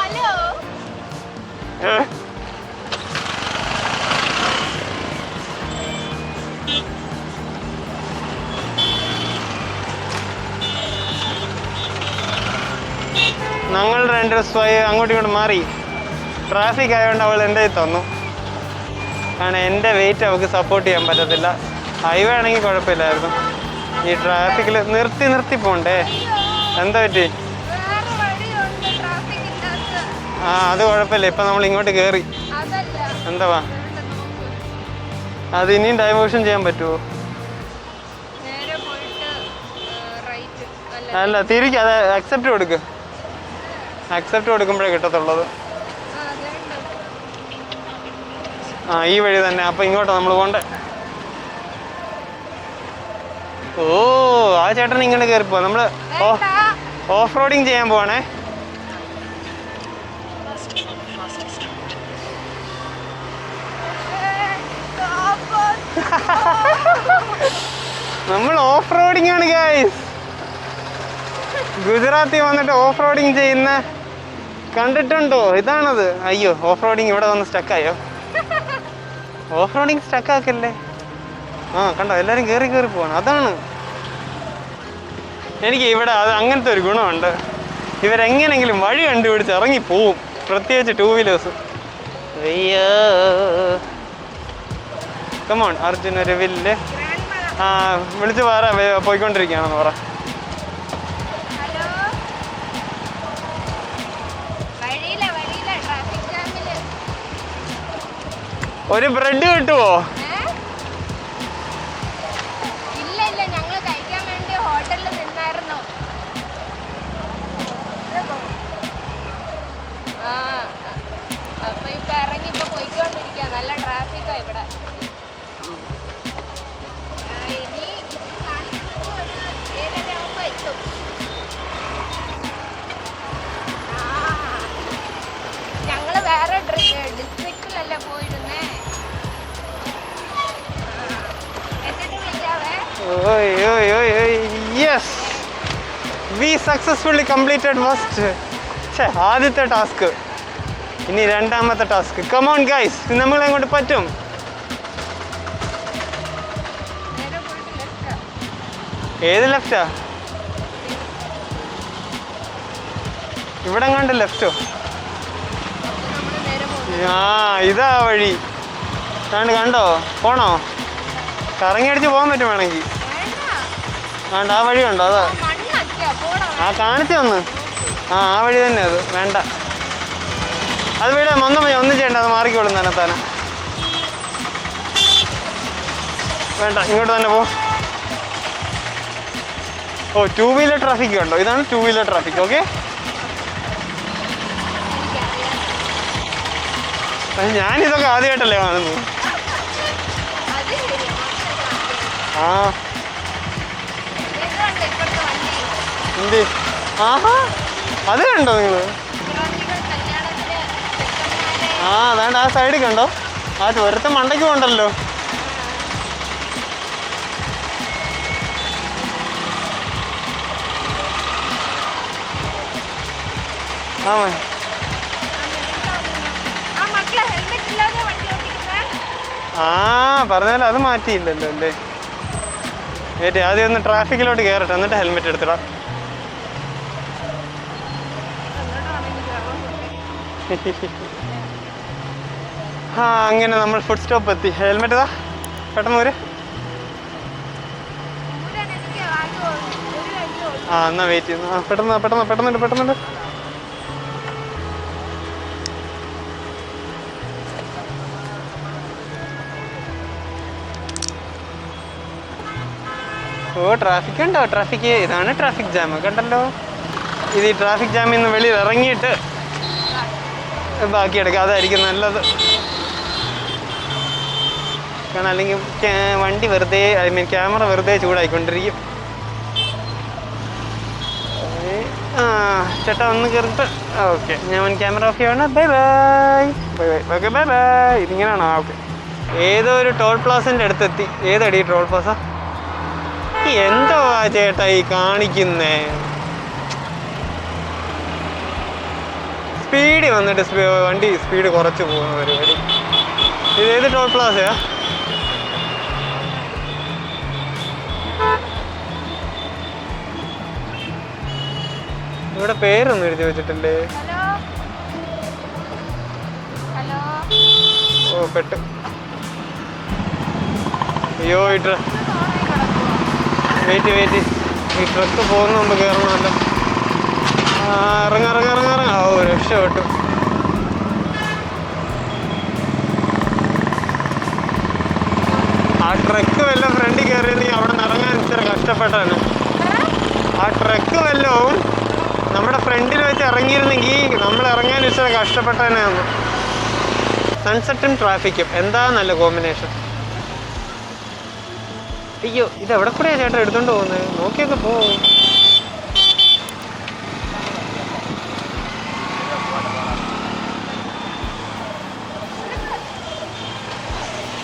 ഞങ്ങൾ 2 അങ്ങോട്ടും ഇങ്ങോട്ടും മാറി. ട്രാഫിക് ആയതുകൊണ്ട് അവൾ എൻ്റെ തന്നു. കാരണം എൻ്റെ വെയിറ്റ് അവൾക്ക് സപ്പോർട്ട് ചെയ്യാൻ പറ്റത്തില്ല. ഹൈവേ ആണെങ്കിൽ കുഴപ്പമില്ലായിരുന്നു. ഈ ട്രാഫിക്കിൽ നിർത്തി പോണ്ടേ. എന്താ പറ്റി? ആ അത് കുഴപ്പമില്ല. ഇപ്പം നമ്മൾ ഇങ്ങോട്ട് കയറി. എന്താ അത് ഇനിയും ഡൈവേർഷൻ ചെയ്യാൻ പറ്റുമോ? അല്ല തിരിക്കുക. അത് അക്സെപ്റ്റ് കൊടുക്കുമ്പോഴേ കിട്ടത്തുള്ളത്. ആ ഈ വഴി തന്നെ. അപ്പം ഇങ്ങോട്ടാണ് നമ്മൾ പോകണ്ടേ. ഓ ആ ചേട്ടൻ ഇങ്ങനെ കയറിപ്പോ. നമ്മൾ ഓഫ് റോഡിങ് ചെയ്യാൻ പോവാണേ. നമ്മൾ ഓഫ് റോഡിങ് ആണ് ഗൈസ്. ഗുജറാത്തിൽ വന്നിട്ട് ഓഫ് റോഡിങ് ചെയ്യുന്ന കണ്ടിട്ടുണ്ടോ? ഇതാണത്. അയ്യോ ഓഫ് റോഡിങ് ഇവിടെ വന്ന് സ്റ്റക്കായോ? Off roading സ്റ്റക്കാക്കല്ലേ. ആ കണ്ടോ എല്ലാവരും കയറി പോവാണ്. അതാണ് എനിക്ക് ഇവിടെ അത് അങ്ങനത്തെ ഒരു ഗുണമുണ്ട്, ഇവരെങ്ങനെങ്കിലും വഴി കണ്ടുപിടിച്ച് ഇറങ്ങി പോവും, പ്രത്യേകിച്ച് 2 വീലേഴ്സ്. അയ്യോ കമോൺ അർജുൻ ഒരു വില്ല്. ആ വിളിച്ച് പറ പോയിക്കൊണ്ടിരിക്കുകയാണെന്ന് പറ. ഒരു ബ്രെഡ് കിട്ടുമോ? ഇല്ല ഇല്ല, ഞങ്ങൾ കഴിക്കാൻ വേണ്ടി ഹോട്ടലിൽ നിന്നായിരുന്നു. ആ അപ്പൊ ഇപ്പൊ ഇറങ്ങി ഇപ്പൊ പോയിക്കൊണ്ടിരിക്കുക. നല്ല ട്രാഫിക്കാ ഇവിടെ. ഇനി ഏഴരയാകുമ്പോ എത്തും. ഞങ്ങള് വേറെ ഡിസ്ട്രിക്റ്റിലല്ലേ പോയിരുന്നേ. എന്നിട്ട് വിളിക്കാവേ. Yes, we successfully completed first. ആദ്യത്തെ ടാസ്ക്, ഇനി രണ്ടാമത്തെ ടാസ്ക്. കമോൺ ഗൈസ്, നമ്മളെ കൊണ്ട് പറ്റും. ഏത് ലെഫ്റ്റാ? ഇവിടെ കണ്ട് ലെഫ്റ്റോ? ആ ഇതാ വഴി. കണ്ടോ? പോണോ? കറങ്ങി അടിച്ച് പോകാൻ പറ്റും വേണമെങ്കിൽ. വേണ്ട, ആ വഴി ഉണ്ടോ? അതാ ആ കാണിച്ചു തന്ന്. ആ വഴി തന്നെ അത്. വേണ്ട, അത് വീട് ഒന്നും ചെയ്യണ്ട, അത് മാറിക്കോളും തന്നെത്താനെ. വേണ്ട, ഇങ്ങോട്ട് തന്നെ പോ. ഓ 2 വീലർ ട്രാഫിക് ഉണ്ടോ? ഇതാണ് 2 വീലർ ട്രാഫിക്. ഓക്കെ, ഞാനിതൊക്കെ ആദ്യമായിട്ടല്ലേ കാണുന്നു. ആ എന്ത്? ആഹാ, അത് കണ്ടോ നിങ്ങൾ? ആ അതാണ്ട് ആ സൈഡിൽ കണ്ടോ? ആ ചുരത്തെ മണ്ടയ്ക്ക് പോണ്ടല്ലോ. ആ പറഞ്ഞാലും അത് മാറ്റിയില്ലല്ലോ അല്ലേ. ഏറ്റി ആദ്യം ഒന്ന് ട്രാഫിക്കിലോട്ട് കയറട്ടെ, എന്നിട്ട് ഹെൽമെറ്റ് എടുത്തിടാം. ആ അങ്ങനെ നമ്മൾ ഫുഡ് സ്റ്റോപ്പ് എത്തി. ഹെൽമെറ്റ് ഇതാ, പെട്ടെന്ന് വരും. ആ എന്നാ വെയിറ്റ് ചെയ്യുന്നു. ആ പെട്ടെന്നുണ്ട്. ഓ ട്രാഫിക് ഉണ്ടോ? ട്രാഫിക് ഇതാണ് ട്രാഫിക് ജാം. കണ്ടല്ലോ, ഇത് ഈ ട്രാഫിക് ജാമിൽ നിന്ന് വെളിയിൽ ഇറങ്ങിയിട്ട് ബാക്കി എടുക്കുക, അതായിരിക്കും നല്ലത്. കാരണം അല്ലെങ്കിൽ വണ്ടി വെറുതെ, ഐ മീൻ ക്യാമറ വെറുതെ ചൂടായിക്കൊണ്ടിരിക്കും. ആ ചേട്ടാ ഒന്ന് കയറിട്ട്. ഓക്കെ, ഞാൻ ക്യാമറ ഓഫ് ചെയ്യണം. Bye okay bye. ഇതിങ്ങനെയാണോ? ഓക്കെ, ഏതോ ഒരു ടോൾ പ്ലാസിൻ്റെ അടുത്തെത്തി. ഏതടി ടോൾ പ്ലാസ? എന്തോ ആ ചേട്ടാ ഈ കാണിക്കുന്നേ? സ്പീഡ് വന്നിട്ട് വണ്ടി സ്പീഡ് കുറച്ച് പോകുന്ന പരിപാടി. ഇതേത് ടോൾ പ്ലാസയാ? ഇവിടെ പേരൊന്നും എഴുതി വെച്ചിട്ടില്ലേ? ഓ പെട്ട്. അയ്യോ വെയിറ്റ് ഈ ട്രക്ക് പോകുന്ന മുമ്പ് കയറണമല്ലോ. ഇറങ്ങ. ഓ രക്ഷപ്പെട്ടു. ആ ട്രക്ക് വല്ലതും ഫ്രണ്ടിൽ കയറിയിരുന്നെങ്കിൽ അവിടെ നിന്ന് ഇറങ്ങാൻ ഇച്ചിരി കഷ്ടപ്പെട്ടാണ്. ആ ട്രക്ക് വല്ലതും നമ്മുടെ ഫ്രണ്ടിൽ വെച്ച് ഇറങ്ങിയിരുന്നെങ്കിൽ നമ്മൾ ഇറങ്ങാൻ ഇച്ചിരി കഷ്ടപ്പെട്ടതിനാണ്. സൺസെറ്റും ട്രാഫിക്കും എന്താ നല്ല കോമ്പിനേഷൻ. അയ്യോ, ഇതെവിടെ കൂടെയാ ചേട്ടാ എടുത്തോണ്ട് പോകുന്നത്? നോക്കിയൊക്കെ പോവും.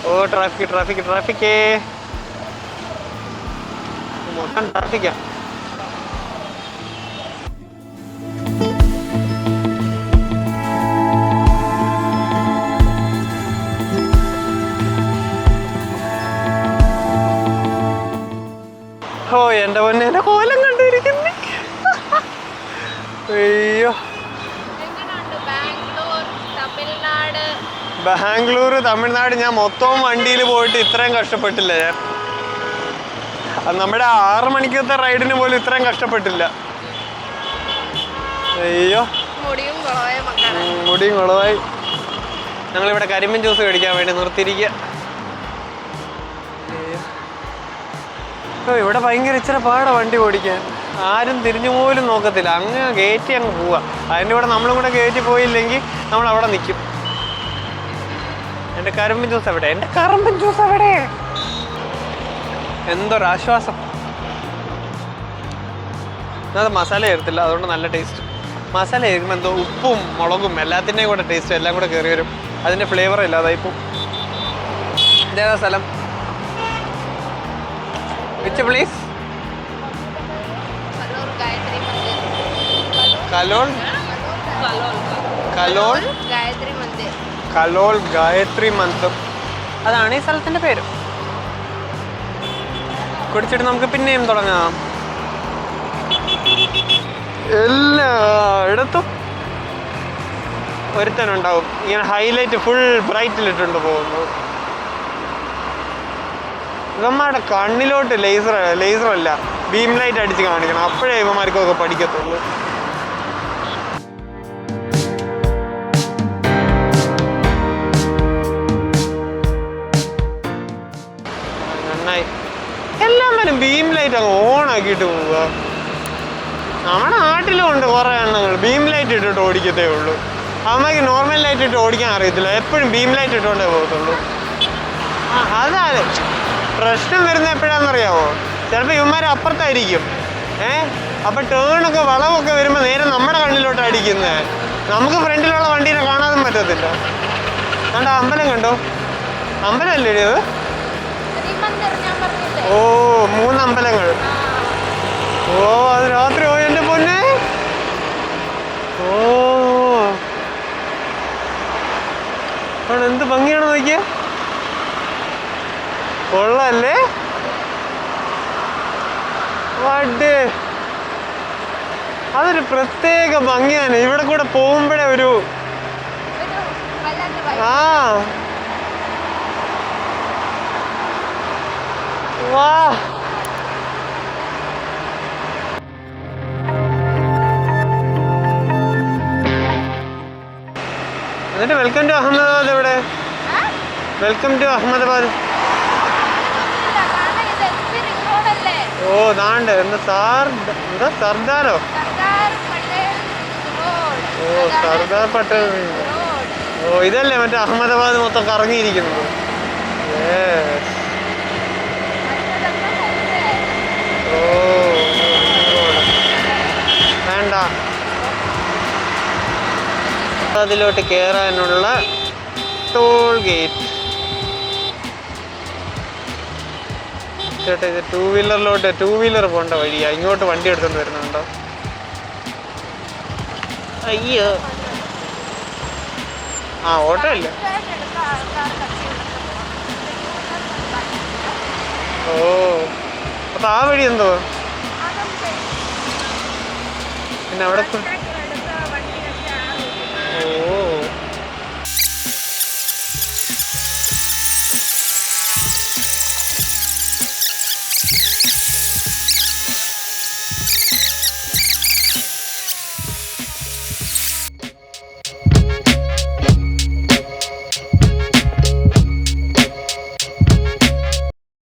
ഓ ട്രാഫിക് മൊത്തം ട്രാഫിക്കാ. ഓ എൻ്റെ പൊന്നെ, എൻ്റെ കോലം കണ്ടിരിക്കുന്നു. അയ്യോ, എങ്ങനെയുണ്ട് ബാംഗ്ലൂർ, തമിഴ്നാട്? ബാംഗ്ലൂർ തമിഴ്നാട് ഞാൻ മൊത്തവും വണ്ടിയിൽ പോയിട്ട് ഇത്രയും കഷ്ടപ്പെട്ടില്ല ഞാൻ. അത് നമ്മുടെ 6 മണിക്കത്തെ റൈഡിന് പോലും ഇത്രയും കഷ്ടപ്പെട്ടില്ല. അയ്യോ, മുടിയും കുളമായ മക്കളെ. മുടിയും കുളമായി. ഞങ്ങളിവിടെ കരിമ്പൻ ജ്യൂസ് മേടിക്കാൻ വേണ്ടി നിർത്തിയിരിക്കുക. ഓ, ഇവിടെ ഭയങ്കര ഇച്ചിരി പാടാ വണ്ടി ഓടിക്കാൻ. ആരും തിരിഞ്ഞു പോലും നോക്കത്തില്ല, അങ്ങ് കയറ്റി അങ്ങ് പോവാ. അതിൻ്റെ കൂടെ നമ്മളും കൂടെ കയറ്റി പോയില്ലെങ്കിൽ നമ്മൾ അവിടെ നിൽക്കും. എൻ്റെ കരിമ്പൻ ജ്യൂസ് എവിടെ? എൻ്റെ കറമ്പൻ ജ്യൂസ് എവിടെ? എന്തൊരാശ്വാസം. അത് മസാല ചേർത്തില്ല, അതുകൊണ്ട് നല്ല ടേസ്റ്റ്. മസാല ചേർക്കുമ്പോൾ എന്തോ ഉപ്പും മുളകും എല്ലാത്തിൻ്റെയും കൂടെ ടേസ്റ്റ് എല്ലാം കൂടെ കയറി വരും. അതിൻ്റെ ഫ്ലേവർ ഇല്ലാതായിപ്പോൾ. ഇതേതാ സ്ഥലം? Which please? കലോൾ കലോൾ ഗായത്രി മന്ദിർ. കലോൾ ഗായത്രി മന്ദിർ, അതാണ് ഈ സ്ഥലത്തിൻ്റെ പേര്. കുടിച്ചിട്ട് നമുക്ക് പിന്നെയും തുടങ്ങാം. എല്ലായിടത്തും ഒരുത്തനുണ്ടാവും ഇങ്ങനെ ഹൈലൈറ്റ് ഫുൾ ബ്രൈറ്റിലിട്ടുണ്ട് പോകുന്നത്. ഇവന്മാരുടെ കണ്ണിലോട്ട് ലേസറല്ല ബീം ലൈറ്റ് അടിച്ച് കാണിക്കണം, അപ്പോഴേ ഇവന്മാർക്കൊക്കെ പഠിക്കത്തുള്ളൂ. നന്നായി. എല്ലാവരും ബീം ലൈറ്റ് അങ്ങ് ഓൺ ആക്കിയിട്ട് പോവുക. നമ്മുടെ നാട്ടിലും ഉണ്ട് കുറേ എണ്ണങ്ങൾ ബീം ലൈറ്റ് ഇട്ടിട്ട് ഓടിക്കത്തേ ഉള്ളൂ. അമ്മയ്ക്ക് നോർമൽ ലൈറ്റ് ഇട്ട് ഓടിക്കാൻ അറിയത്തില്ല, എപ്പോഴും ബീം ലൈറ്റ് ഇട്ടുകൊണ്ടേ പോകത്തുള്ളൂ. അതാണ് പ്രശ്നം വരുന്നത്. എപ്പോഴാണെന്നറിയാമോ? ചിലപ്പോൾ ഇവന്മാർ അപ്പുറത്തായിരിക്കും. അപ്പം ടേണൊക്കെ വളവൊക്കെ വരുമ്പോൾ നേരെ നമ്മുടെ കണ്ണിലോട്ട് അടിക്കുന്നത്. നമുക്ക് ഫ്രണ്ടിലുള്ള വണ്ടീനെ കാണാനും പറ്റത്തില്ല. അതുകൊണ്ട് അമ്പലം കണ്ടോ? അമ്പലമല്ലേ ഇത്? ഓ, 3 അമ്പലങ്ങൾ. ഓ, അത് രാത്രി പോയി എൻ്റെ പൊന്നെ. ഓ, അവിടെ എന്ത് ഭംഗിയാണെന്ന് നോക്കിയേ. കൊള്ളല്ലേ? വട്ട്, അതൊരു പ്രത്യേക ഭംഗിയാണ്. ഇവിടെ കൂടെ പോകുമ്പോഴേ ഒരു വാ. എന്നിട്ട് വെൽക്കം ടു അഹമ്മദാബാദ് എവിടെ? Welcome to Ahmedabad. ഓ, നാണ്ട് എന്താ സർദാരോ? ഓ, സർദാർ പട്ടേൽ. ഓ, ഇതല്ലേ മറ്റേ അഹമ്മദാബാദ് മൊത്തം കറങ്ങിയിരിക്കുന്നത്. ഓ, വേണ്ട. അതിലോട്ട് കയറാനുള്ള ടോൾ ഗേറ്റ്. ചേട്ടാ, ഇത് 2 വീലറിലോട്ട് 2 വീലർ പോകേണ്ട വഴിയാ. ഇങ്ങോട്ട് വണ്ടി എടുത്തോണ്ട് വരുന്നുണ്ടോ? അയ്യോ, ഓട്ടോ അല്ലേ? ഓ, അപ്പൊ ആ വഴി എന്തോ? പിന്നെ അവിടെ ഓ,